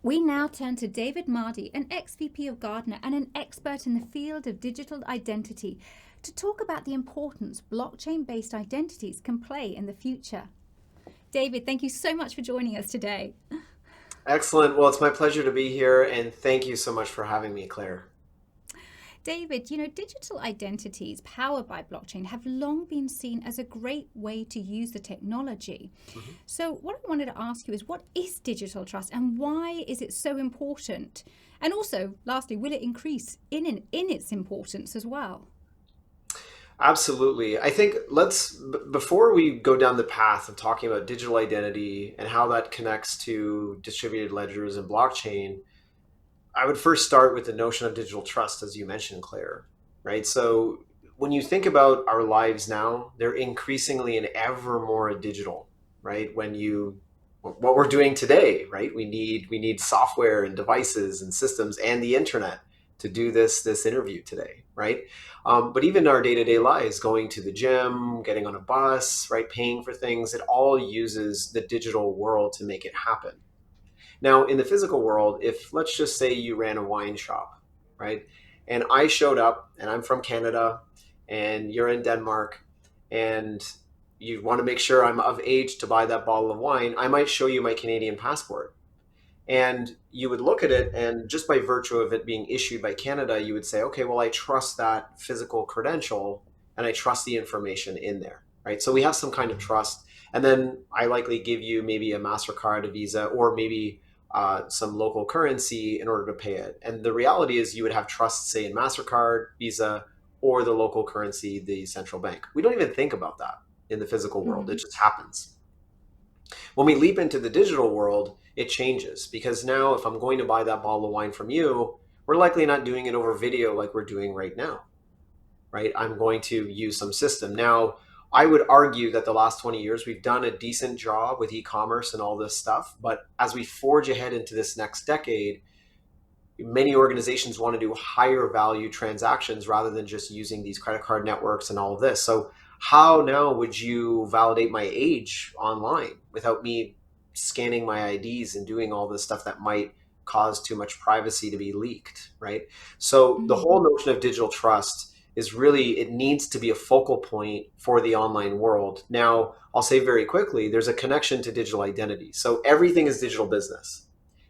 We now turn to David Mahdi, an ex-VP of Gardner and an expert in the field of digital identity, to talk about the importance blockchain-based identities can play in the future. David, thank you so much for joining us today. Excellent. Well, it's my pleasure to be here, and thank you so much for having me, Claire. David, digital identities powered by blockchain have long been seen as a great way to use the technology. Mhm. So what I wanted to ask you is, what is digital trust and why is it so important? And also, lastly, will it increase in its importance as well? Absolutely. I think before we go down the path of talking about digital identity and how that connects to distributed ledgers and blockchain, I would first start with the notion of digital trust, as you mentioned, Claire, right? So when you think about our lives now, they're increasingly and ever more digital, right? What we're doing today, right? We need software and devices and systems and the internet to do this interview today, right? But even our day-to-day lives, going to the gym, getting on a bus, right, paying for things, it all uses the digital world to make it happen. Now, in the physical world, if let's just say you ran a wine shop, right? And I showed up and I'm from Canada and you're in Denmark and you want to make sure I'm of age to buy that bottle of wine, I might show you my Canadian passport. And you would look at it, and just by virtue of it being issued by Canada, you would say, okay, well, I trust that physical credential and I trust the information in there, right? So we have some kind of trust. And then I likely give you maybe a MasterCard, a Visa, or maybe some local currency in order to pay it. And the reality is, you would have trust, say, in MasterCard, Visa, or the local currency, the central bank. We don't even think about that in the physical world, it Mhm. just happens. When we leap into the digital world, it changes because now if I'm going to buy that bottle of wine from you, we're likely not doing it over video like we're doing right now, right? I'm going to use some system. Now, I would argue that the last 20 years we've done a decent job with e-commerce and all this stuff, but as we forge ahead into this next decade, many organizations want to do higher value transactions rather than just using these credit card networks and all of this. So how now would you validate my age online without me scanning my IDs and doing all this stuff that might cause too much privacy to be leaked, right? So the Mhm. whole notion of digital trust is really, it needs to be a focal point for the online world. Now, I'll say very quickly, there's a connection to digital identity. So everything is digital business.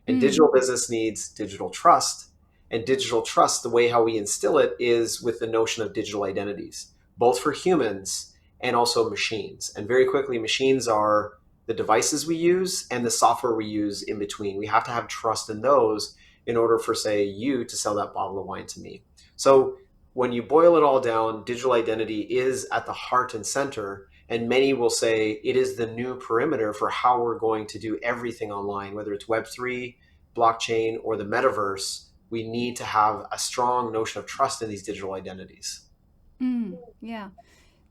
And Mm. digital business needs digital trust. And digital trust, the way how we instill it is with the notion of digital identities, both for humans and also machines. And very quickly, machines are the devices we use and the software we use in between. We have to have trust in those in order for, say, you to sell that bottle of wine to me. So when you boil it all down, digital identity is at the heart and center. And many will say it is the new perimeter for how we're going to do everything online, whether it's Web3, blockchain, or the metaverse. We need to have a strong notion of trust in these digital identities. Mm. Yeah.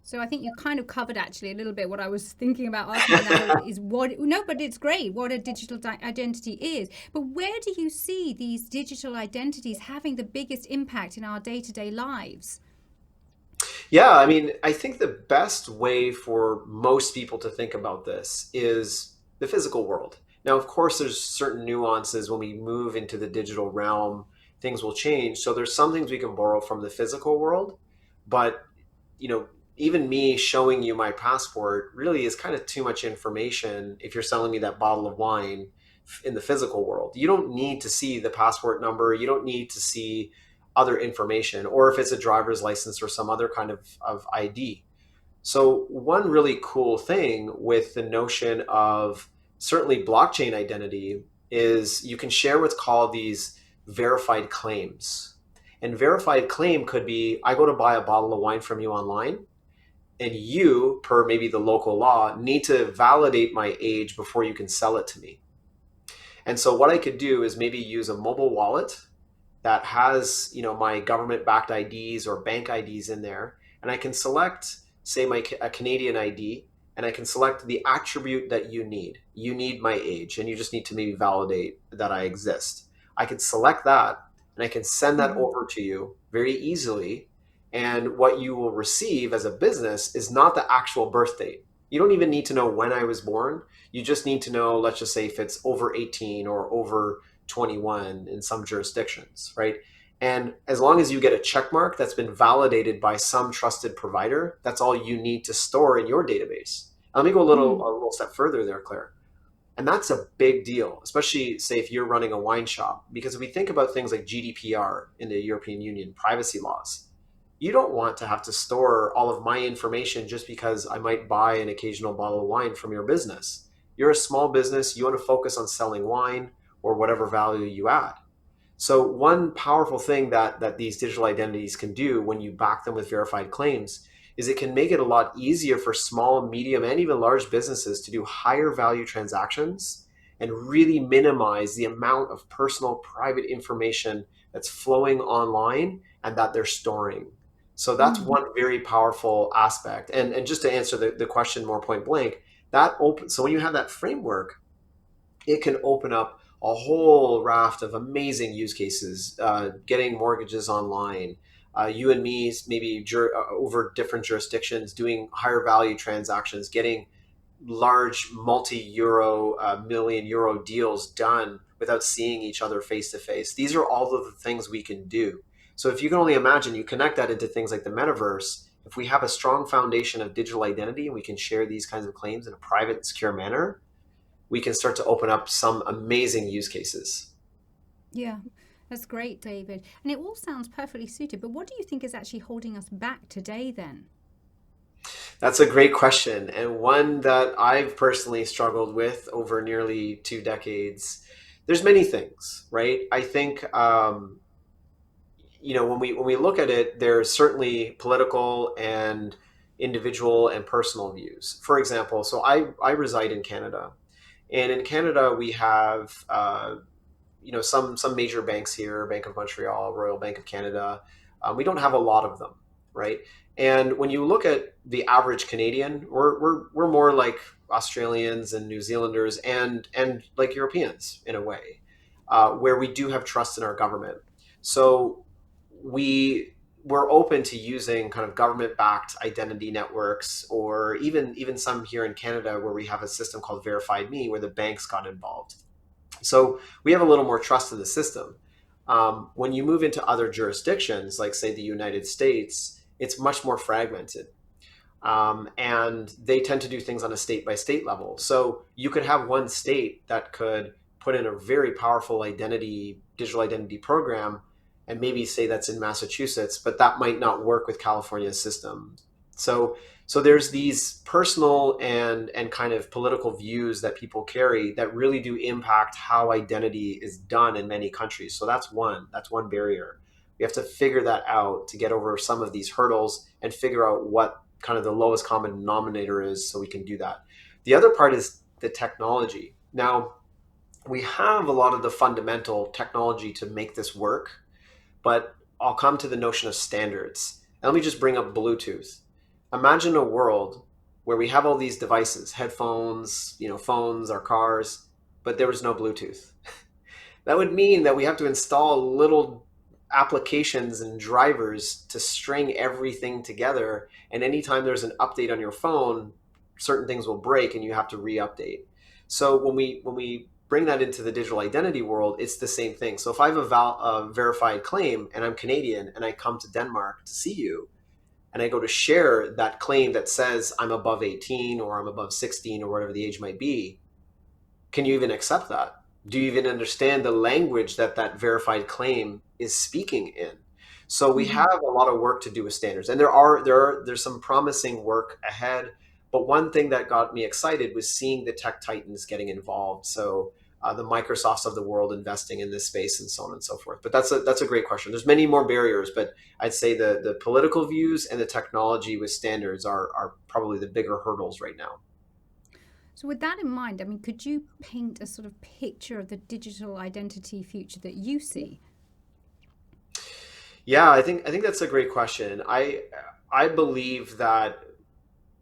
So I think you kind of covered actually a little bit what I was thinking about asking, and that is what, no, but it's great what a digital identity is. But where do you see these digital identities having the biggest impact in our day-to-day lives? Yeah, I mean, I think the best way for most people to think about this is the physical world. Now, of course, there's certain nuances when we move into the digital realm, things will change. So there's some things we can borrow from the physical world, but you know, even me showing you my passport really is kind of too much information if you're selling me that bottle of wine in the physical world. You don't need to see the passport number. You don't need to see other information, or if it's a driver's license or some other kind of ID. So, one really cool thing with the notion of certainly blockchain identity is you can share what's called these verified claims. And verified claim could be, I go to buy a bottle of wine from you online, and you, per maybe the local law, need to validate my age before you can sell it to me. And so what I could do is maybe use a mobile wallet that has, my government backed IDs or bank IDs in there, and I can select, say, a Canadian ID, and I can select the attribute that you need my age, and you just need to maybe validate that I exist. I can select that, and I can send that Mhm. over to you very easily. And what you will receive as a business is not the actual birth date. You don't even need to know when I was born. You just need to know, let's just say, if it's over 18 or over 21 in some jurisdictions, right? And as long as you get a check mark that's been validated by some trusted provider, that's all you need to store in your database. Let me go Mm. a little step further there, Claire. And that's a big deal, especially say if you're running a wine shop, because if we think about things like GDPR in the European Union, privacy laws, you don't want to have to store all of my information just because I might buy an occasional bottle of wine from your business. You're a small business, you want to focus on selling wine or whatever value you add. So one powerful thing that these digital identities can do when you back them with verified claims is it can make it a lot easier for small, medium, and even large businesses to do higher value transactions and really minimize the amount of personal private information that's flowing online and that they're storing. So that's Mm. one very powerful aspect. And just to answer the question more point blank, so when you have that framework, it can open up a whole raft of amazing use cases, getting mortgages online, you and me maybe over different jurisdictions doing higher value transactions, getting large multi-euro, million euro deals done without seeing each other face to face. These are all of the things we can do. So if you can only imagine, you connect that into things like the metaverse. If we have a strong foundation of digital identity and we can share these kinds of claims in a private and secure manner, we can start to open up some amazing use cases. Yeah, that's great, David. And it all sounds perfectly suited. But what do you think is actually holding us back today then? That's a great question, and one that I've personally struggled with over nearly 2 decades. There's many things, right? I think when we look at it, there's certainly political and individual and personal views. For example, so I reside in Canada, and in Canada we have some major banks here, Bank of Montreal, Royal Bank of Canada. We don't have a lot of them, right? And when you look at the average Canadian, we're more like Australians and New Zealanders and like Europeans in a way, where we do have trust in our government. So we're open to using kind of government-backed identity networks, or even some here in Canada where we have a system called Verified Me, where the banks got involved. So we have a little more trust in the system. When you move into other jurisdictions, like say the United States, it's much more fragmented. And they tend to do things on a state by state level. So you could have one state that could put in a very powerful digital identity program, and maybe say that's in Massachusetts, but that might not work with California's system. So so there's these personal and kind of political views that people carry that really do impact how identity is done in many countries. So that's one barrier. We have to figure that out to get over some of these hurdles and figure out what kind of the lowest common denominator is so we can do that. The other part is the technology. Now, we have a lot of the fundamental technology to make this work, but I'll come to the notion of standards. And let me just bring up Bluetooth. Imagine a world where we have all these devices, headphones, phones, our cars, but there was no Bluetooth. That would mean that we have to install little applications and drivers to string everything together. And anytime there's an update on your phone, certain things will break and you have to re-update. So when we bring that into the digital identity world, it's the same thing. So if I have a verified claim and I'm Canadian and I come to Denmark to see you, and I go to share that claim that says I'm above 18 or I'm above 16 or whatever the age might be, can you even accept that? Do you even understand the language that that verified claim is speaking in? So we Hmm. have a lot of work to do with standards, and there's some promising work ahead. But one thing that got me excited was seeing the tech titans getting involved. So the Microsofts of the world investing in this space and so on and so forth. But that's a great question. There's many more barriers, but I'd say the political views and the technology with standards are probably the bigger hurdles right now. So, with that in mind, I mean, could you paint a sort of picture of the digital identity future that you see? Yeah, I think that's a great question. I believe that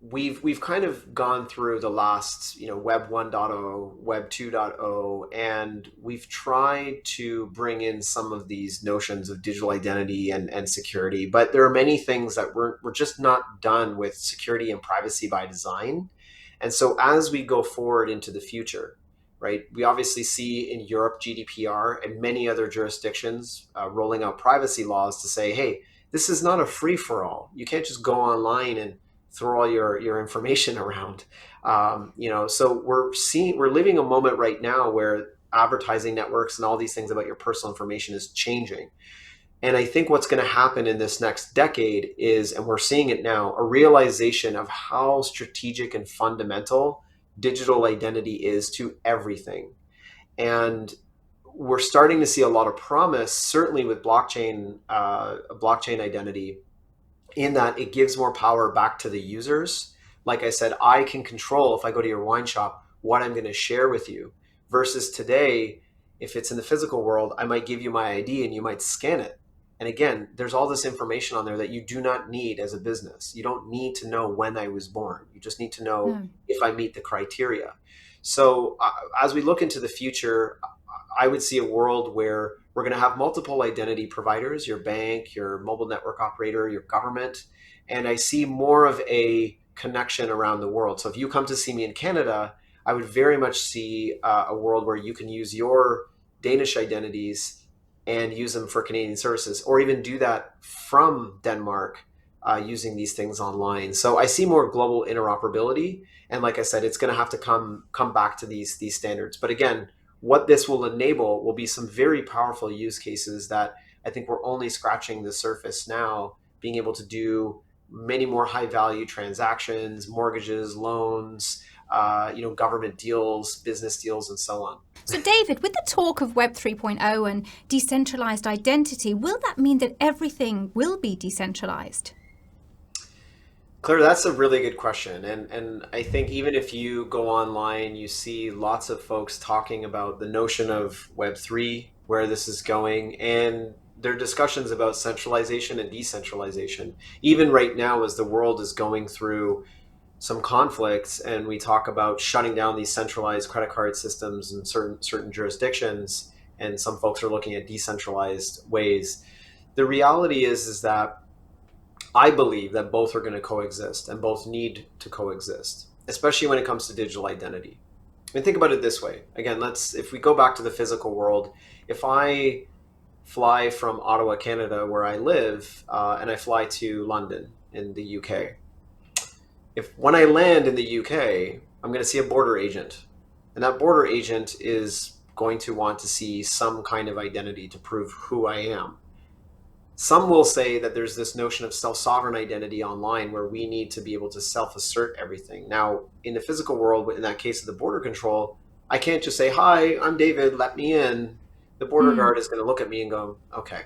we've kind of gone through the last, Web 1.0, Web 2.0, and we've tried to bring in some of these notions of digital identity and security, but there are many things that we're just not done with security and privacy by design. And so as we go forward into the future, right? We obviously see in Europe GDPR and many other jurisdictions rolling out privacy laws to say, hey, this is not a free for all. You can't just go online and throw all your information around. So we're living a moment right now where advertising networks and all these things about your personal information is changing. And I think what's going to happen in this next decade is, and we're seeing it now, a realization of how strategic and fundamental digital identity is to everything. And we're starting to see a lot of promise, certainly with blockchain identity, in that it gives more power back to the users. Like I said, I can control, if I go to your wine shop, what I'm going to share with you. Versus today, if it's in the physical world, I might give you my ID and you might scan it. And again, there's all this information on there that you do not need as a business. You don't need to know when I was born. You just need to know if I meet the criteria. So as we look into the future, I would see a world where we're going to have multiple identity providers, your bank, your mobile network operator, your government. And I see more of a connection around the world. So if you come to see me in Canada, I would very much see a world where you can use your Danish identities and use them for Canadian services, or even do that from Denmark using these things online. So I see more global interoperability. And like I said, it's going to have to come back to these standards. But again, what this will enable will be some very powerful use cases that I think we're only scratching the surface now, being able to do many more high value transactions, mortgages, loans, government deals, business deals, and so on. So David, with the talk of Web 3.0 and decentralized identity, will that mean that everything will be decentralized? Claire, that's a really good question. And I think even if you go online, you see lots of folks talking about the notion of Web3, where this is going, and there are discussions about centralization and decentralization. Even right now, as the world is going through some conflicts and we talk about shutting down these centralized credit card systems in certain jurisdictions, and some folks are looking at decentralized ways. The reality is that I believe that both are going to coexist and both need to coexist, especially when it comes to digital identity. I mean, think about it this way. Again, if we go back to the physical world, if I fly from Ottawa, Canada, where I live, and I fly to London in the UK, when I land in the UK, I'm going to see a border agent. And that border agent is going to want to see some kind of identity to prove who I am. Some will say that there's this notion of self-sovereign identity online where we need to be able to self-assert everything. Now, in the physical world, in that case of the border control, I can't just say, hi, I'm David, let me in. The border guard is going to look at me and go, okay,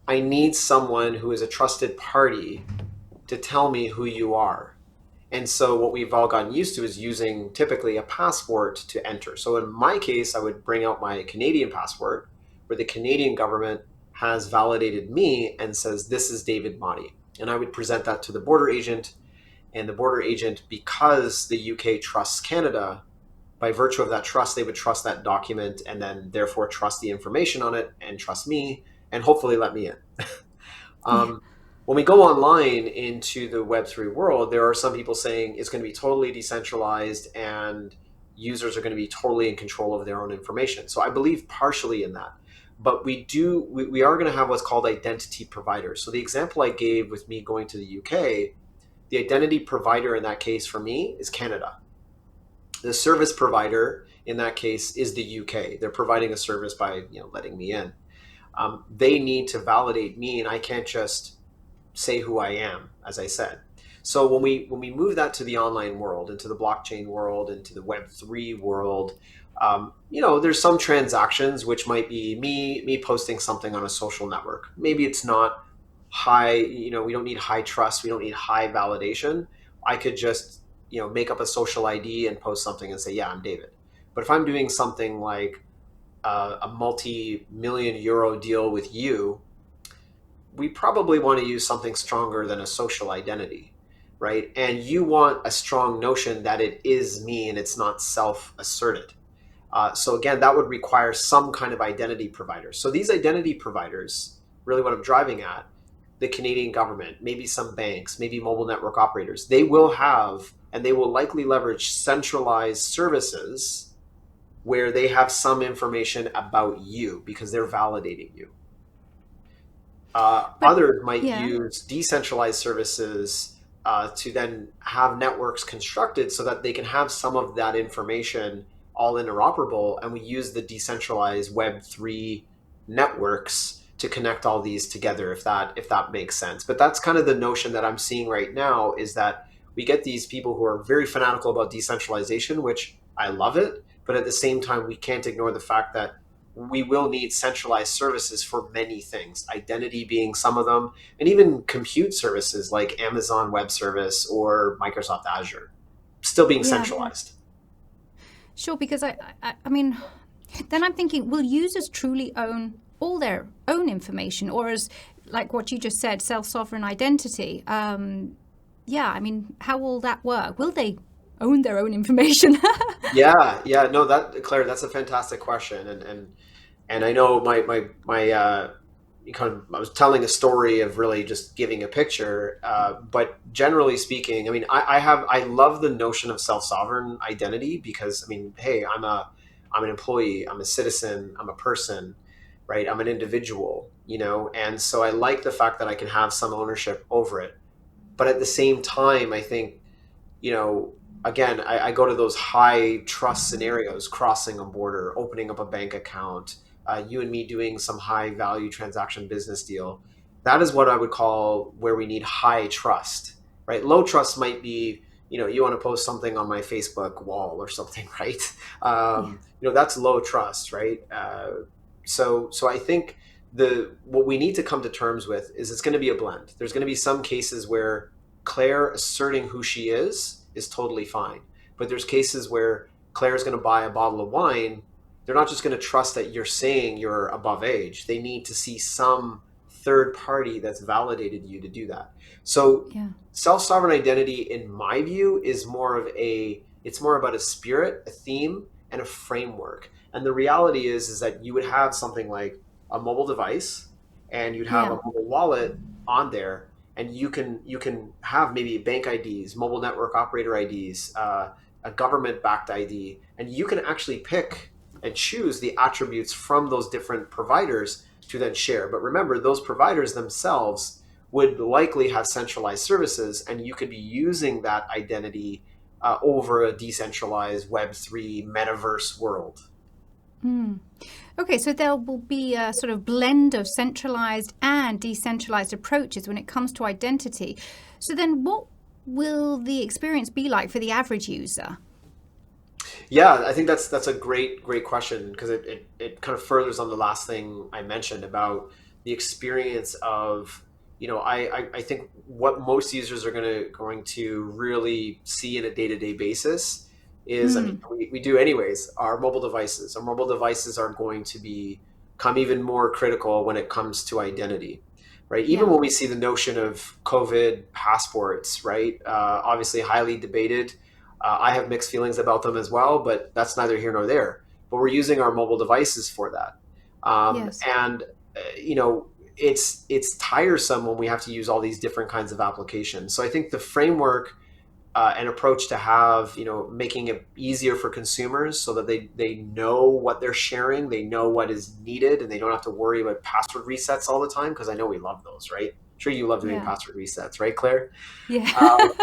I need someone who is a trusted party to tell me who you are. And so what we've all gotten used to is using typically a passport to enter. So in my case, I would bring out my Canadian passport where the Canadian government has validated me and says, this is David Mahdi. And I would present that to the border agent. And the border agent, because the UK trusts Canada, by virtue of that trust, they would trust that document and then therefore trust the information on it and trust me and hopefully let me in. When we go online into the Web3 world, there are some people saying it's going to be totally decentralized and users are going to be totally in control of their own information. So I believe partially in that. But we are going to have what's called identity providers. So the example I gave with me going to the UK, the identity provider in that case for me is Canada. The service provider in that case is the UK. They're providing a service by letting me in. They need to validate me, and I can't just say who I am, as I said. So when we move that to the online world, into the blockchain world, into the Web3 world, there's some transactions which might be me posting something on a social network. Maybe it's not high, we don't need high trust, we don't need high validation. I could just, make up a social ID and post something and say, yeah, I'm David. But if I'm doing something like a multi-million euro deal with you, we probably want to use something stronger than a social identity, right? And you want a strong notion that it is me and it's not self-asserted. So again, that would require some kind of identity provider. So these identity providers, really what I'm driving at, the Canadian government, maybe some banks, maybe mobile network operators, they will have, and they will likely leverage centralized services where they have some information about you because they're validating you. But Others might yeah, use decentralized services to then have networks constructed so that they can have some of that information all interoperable. And we use the decentralized Web3 networks to connect all these together, if that makes sense. But that's kind of the notion that I'm seeing right now, is that we get these people who are very fanatical about decentralization, which I love it. But at the same time, we can't ignore the fact that we will need centralized services for many things, identity being some of them, and even compute services like Amazon Web Service or Microsoft Azure, still being yeah, centralized. sure. Because I mean, then I'm thinking, will users truly own all their own information, or as like what you just said, self-sovereign identity? Yeah, I mean, how will that work? Will they own their own information? Yeah, yeah, no, that Claire, that's a fantastic question, and I know my kind of, I was telling a story of really just giving a picture, but generally speaking, I mean, I love the notion of self sovereign identity because I mean, hey, I'm an employee, I'm a citizen, I'm a person, right? I'm an individual, and so I like the fact that I can have some ownership over it. But at the same time, I think, you know, again, I go to those high trust scenarios, crossing a border, opening up a bank account, you and me doing some high value transaction business deal. That is what I would call where we need high trust, right? Low trust might be, you want to post something on my Facebook wall or something, right? Yeah, That's low trust, right? So I think what we need to come to terms with is it's going to be a blend. There's going to be some cases where Claire asserting who she is totally fine. But there's cases where Claire is going to buy a bottle of wine. They're not just going to trust that you're saying you're above age. They need to see some third party that's validated you to do that. So yeah, self-sovereign identity, in my view, is it's more about a spirit, a theme, and a framework. And the reality is that you would have something like a mobile device and you'd have a yeah, mobile wallet on there, and you can have maybe bank IDs, mobile network operator IDs, a government backed ID, and you can actually pick and choose the attributes from those different providers to then share. But remember, those providers themselves would likely have centralized services, and you could be using that identity over a decentralized Web3 metaverse world. mm. Okay, so there will be a sort of blend of centralized and decentralized approaches when it comes to identity. So then what will the experience be like for the average user? Yeah, I think that's a great question, because it kind of furthers on the last thing I mentioned about the experience of, I think what most users are going to really see in a day-to-day basis is, I mean, Mm, we do anyways, our mobile devices. Our mobile devices are going to become even more critical when it comes to identity, right? Even yeah, when we see the notion of COVID passports, right? Obviously highly debated. I have mixed feelings about them as well, but that's neither here nor there. But we're using our mobile devices for that, yes, and it's tiresome when we have to use all these different kinds of applications. So I think the framework and approach to have, making it easier for consumers so that they know what they're sharing, they know what is needed, and they don't have to worry about password resets all the time. Because I know we love those, right? I'm sure you love doing yeah, password resets, right, Claire? yeah, Um,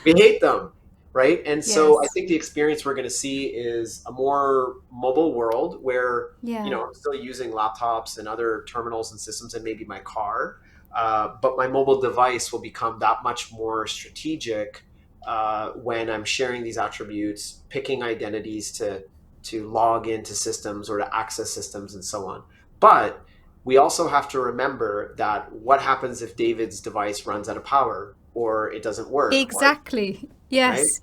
we hate them, right? And so I yes, think the experience we're going to see is a more mobile world where, yeah, I'm still using laptops and other terminals and systems and maybe my car, but my mobile device will become that much more strategic when I'm sharing these attributes, picking identities to log into systems or to access systems and so on. But we also have to remember that what happens if David's device runs out of power or it doesn't work, exactly, right? yes,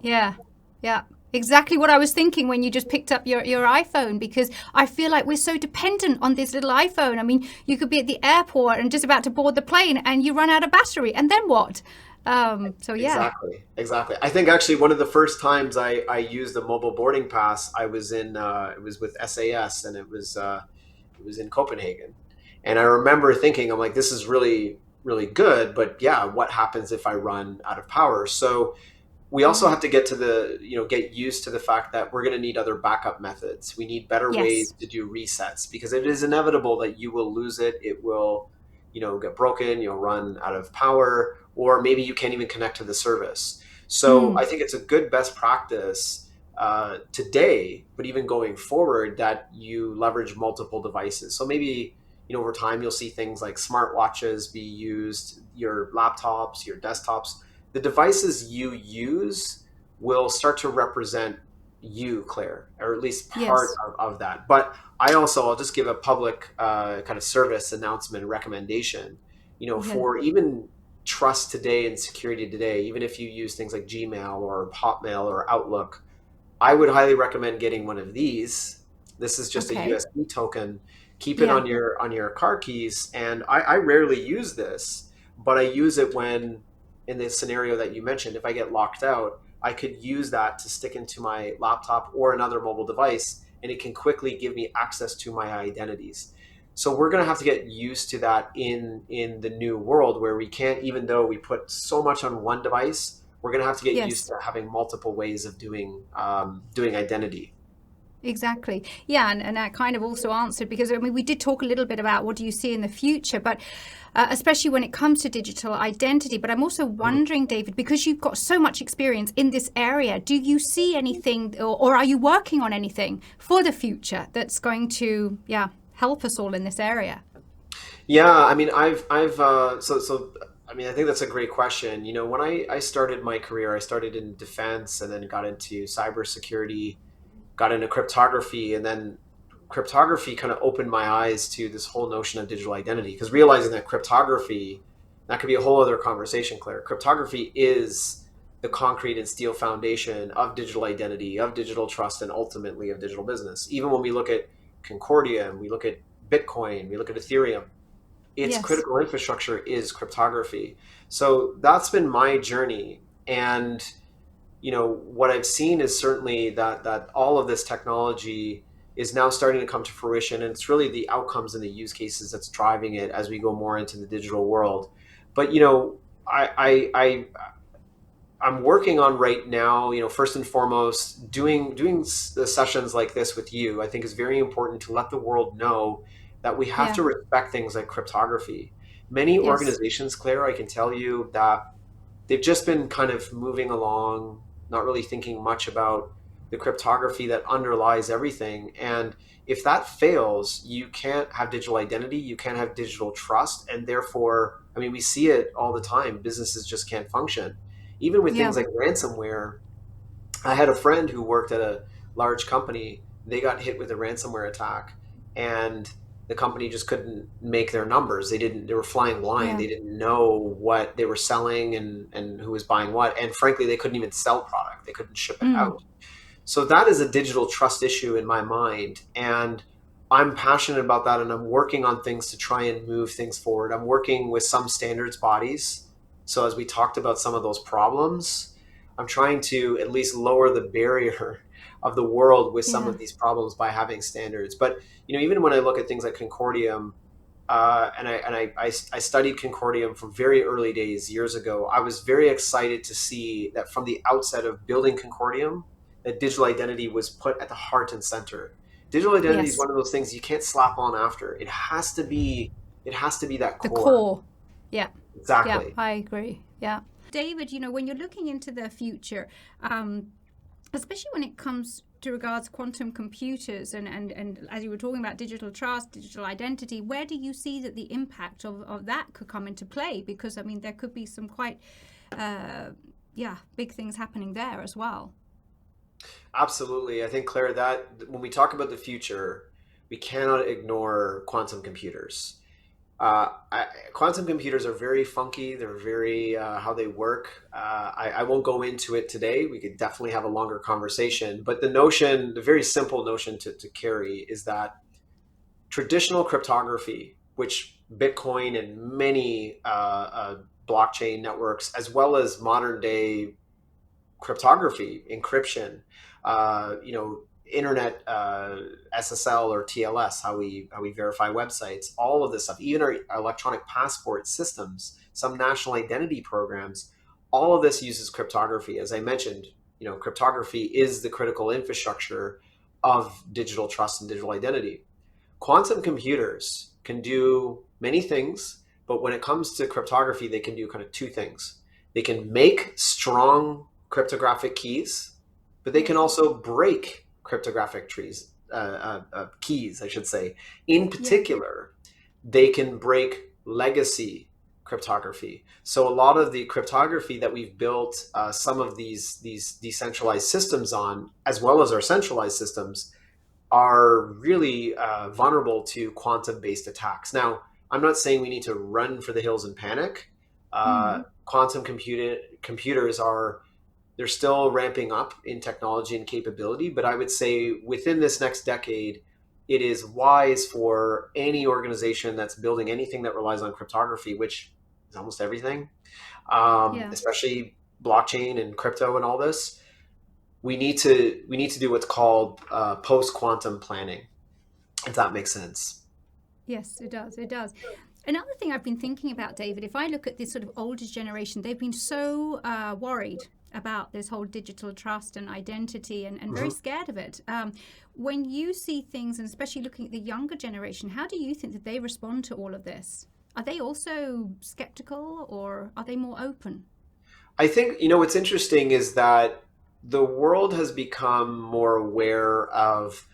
yeah, yeah. Exactly what I was thinking when you just picked up your iPhone, because I feel like we're so dependent on this little iPhone. I mean, you could be at the airport and just about to board the plane and you run out of battery, and then what? So yeah, Exactly, exactly. I think actually one of the first times I used a mobile boarding pass, I was in it was with SAS, and it was in Copenhagen, and I remember thinking, I'm like, this is really really good, but yeah, what happens if I run out of power? So we also have to get to the, get used to the fact that we're going to need other backup methods. We need better ways Yes. to do resets because it is inevitable that you will lose it. It will, get broken, you'll run out of power, or maybe you can't even connect to the service. So I Mm. think it's a good best practice today, but even going forward, that you leverage multiple devices. So maybe, over time, you'll see things like smartwatches be used, your laptops, your desktops. The devices you use will start to represent you, Claire, or at least part Yes. of that. But I'll just give a public kind of service announcement and recommendation, Yeah. for even trust today and security today, even if you use things like Gmail or Hotmail or Outlook, I would highly recommend getting one of these. This is just a Okay. USB token. Keep it Yeah. on your car keys. And I rarely use this, but I use it when, in the scenario that you mentioned, if I get locked out, I could use that to stick into my laptop or another mobile device, and it can quickly give me access to my identities. So we're going to have to get used to that in the new world where we can't, even though we put so much on one device, we're going to have to get used Yes. to having multiple ways of doing identity. Exactly. Yeah, and that kind of also answered because I mean we did talk a little bit about what do you see in the future, but especially when it comes to digital identity. But I'm also Mhm. wondering, David, because you've got so much experience in this area, do you see anything, or are you working on anything for the future that's going to, yeah, help us all in this area? Yeah, I mean, I mean, I think that's a great question. When I started my career, I started in defense and then got into cybersecurity, got into cryptography, and then cryptography kind of opened my eyes to this whole notion of digital identity, because realizing that cryptography, that could be a whole other conversation, Claire. Cryptography is the concrete and steel foundation of digital identity, of digital trust, and ultimately of digital business. Even when we look at Concordium, we look at Bitcoin, we look at Ethereum, its Yes. critical infrastructure is cryptography. So that's been my journey. And what I've seen is certainly that all of this technology is now starting to come to fruition, and it's really the outcomes and the use cases that's driving it as we go more into the digital world. But I'm working on right now, first and foremost, doing the sessions like this with you. I think is very important to let the world know that we have Yeah. to respect things like cryptography. Many Yes. organizations, Claire, I can tell you that they've just been kind of moving along, not really thinking much about the cryptography that underlies everything. And if that fails, you can't have digital identity, you can't have digital trust. And therefore, I mean, we see it all the time. Businesses just can't function. Even with Yeah. things like ransomware, I had a friend who worked at a large company. They got hit with a ransomware attack, and the company just couldn't make their numbers. They were flying blind. Yeah. They didn't know what they were selling and who was buying what. And frankly, they couldn't even sell product. They couldn't ship it Mm. out. So that is a digital trust issue in my mind. And I'm passionate about that, and I'm working on things to try and move things forward. I'm working with some standards bodies. So as we talked about some of those problems, I'm trying to at least lower the barrier of the world with some Yeah. of these problems by having standards. But even when I look at things like Concordium, I studied Concordium from very early days years ago. I was very excited to see that from the outset of building Concordium, that digital identity was put at the heart and center. Digital identity is Yes. one of those things you can't slap on after. It has to be that The core. core. Yeah. Yeah, Exactly. I agree. Yeah. David, when you're looking into the future, especially when it comes to regards quantum computers and as you were talking about digital trust, digital identity, where do you see that the impact of that could come into play? Because I mean, there could be some quite, yeah, big things happening there as well. Absolutely. I think, Claire, that when we talk about the future, we cannot ignore quantum computers. Quantum computers are very funky. They're very how they work. I won't go into it today. We could definitely have a longer conversation. But the very simple notion to carry is that traditional cryptography, which Bitcoin and many blockchain networks, as well as modern day cryptography, encryption, internet SSL or TLS, how we verify websites, all of this stuff, even our electronic passport systems, some national identity programs, all of this uses cryptography. As I mentioned, cryptography is the critical infrastructure of digital trust and digital identity. Quantum computers can do many things, but when it comes to cryptography, they can do kind of two things. They can make strong cryptographic keys, but they can also break cryptographic keys, I should say. In Yeah. particular, they can break legacy cryptography. So a lot of the cryptography that we've built some of these decentralized systems on, as well as our centralized systems, are really vulnerable to quantum-based attacks. Now, I'm not saying we need to run for the hills and panic. Mm. Quantum computers are they're still ramping up in technology and capability, but I would say within this next decade, it is wise for any organization that's building anything that relies on cryptography, which is almost everything, Yeah. especially blockchain and crypto and all this. We need to do what's called post quantum planning, if that makes sense. Yes, it does. It does. Another thing I've been thinking about, David, if I look at this sort of older generation, they've been so worried about this whole digital trust and identity and very Mhm. scared of it. When you see things, and especially looking at the younger generation, how do you think that they respond to all of this? Are they also skeptical or are they more open? I think, what's interesting is that the world has become more aware of,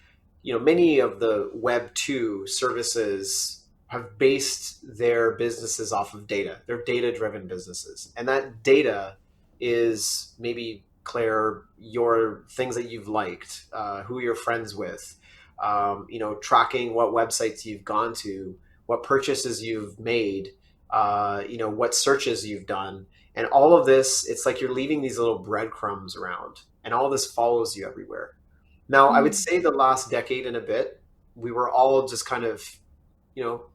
many of the Web 2 services have based their businesses off of data. They're data driven businesses. And that data is maybe, Claire, your things that you've liked, who you're friends with, tracking what websites you've gone to, what purchases you've made, what searches you've done, and all of this, it's like you're leaving these little breadcrumbs around, and all this follows you everywhere. Now, I would Mm. say the last decade and a bit, we were all just kind of,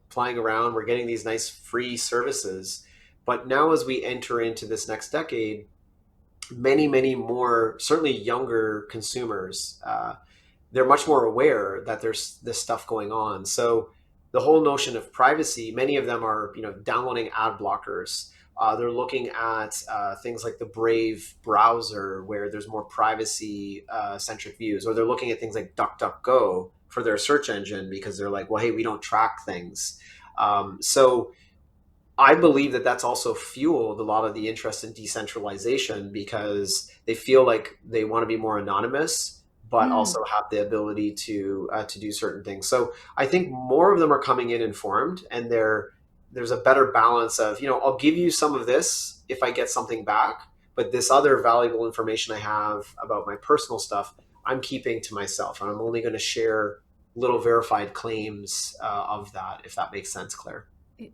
flying around. We're getting these nice free services. But now, as we enter into this next decade, many, many more, certainly younger consumers, they're much more aware that there's this stuff going on. So the whole notion of privacy, many of them are, downloading ad blockers. They're looking at things like the Brave browser, where there's more privacy centric views, or they're looking at things like DuckDuckGo for their search engine because they're like, well, hey, we don't track things. So I believe that that's also fueled a lot of the interest in decentralization because they feel like they want to be more anonymous, but Mm. also have the ability to do certain things. So I think more of them are coming in informed, and there's a better balance of, I'll give you some of this if I get something back, but this other valuable information I have about my personal stuff, I'm keeping to myself, and I'm only going to share little verified claims of that, if that makes sense, Claire.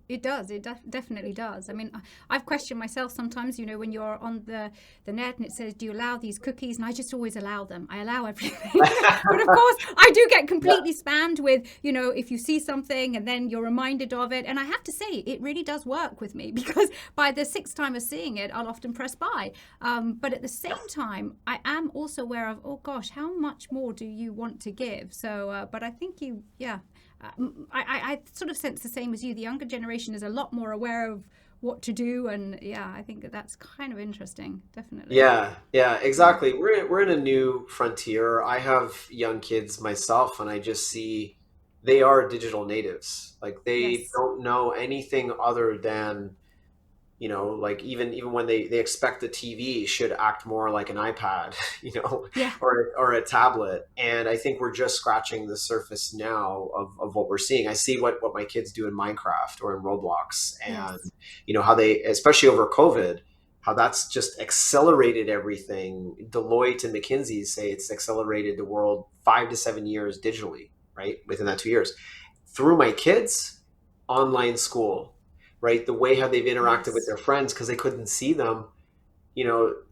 It does. It definitely does. I mean, I've questioned myself sometimes, when you're on the net and it says, do you allow these cookies? And I just always allow them. I allow everything. But of course, I do get Yeah. completely spammed with, if you see something and then you're reminded of it. And I have to say, it really does work with me because by the sixth time of seeing it, I'll often press buy. But at the same time, I am also aware of, oh gosh, how much more do you want to give? So, but I think yeah. I sort of sense the same as you. The younger generation is a lot more aware of what to do, and yeah, I think that's kind of interesting, definitely. Yeah, Yeah. exactly. We're in a new frontier. I have young kids myself, and I just see they are digital natives. Like they Yes. don't know anything other than, like even when they expect the TV should act more like an iPad, Yeah. or a tablet. And I think we're just scratching the surface now of what we're seeing. I see what my kids do in Minecraft or in Roblox, and Yes. how they, especially over COVID, how that's just accelerated everything. Deloitte and McKinsey say it's accelerated the world 5 to 7 years digitally, right? Within that 2 years. Through my kids, online school, right? The way how they've interacted with Yes. their friends because they couldn't see them.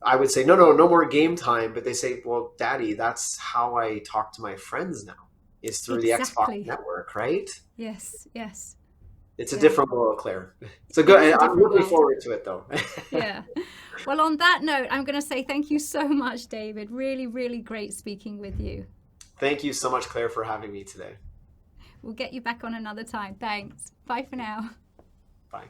I would say, no, no, no more game time. But they say, well, Daddy, that's how I talk to my friends now, is through the Xbox Exactly. network, right? Yes. Yes. It's a Yeah. different world, Claire. It's a It good, is and a I'm different looking world. forward to it though. Yeah. Well, on that note, I'm going to say thank you so much, David. Really, really great speaking with you. Thank you so much, Claire, for having me today. We'll get you back on another time. Thanks. Bye for now. Bye.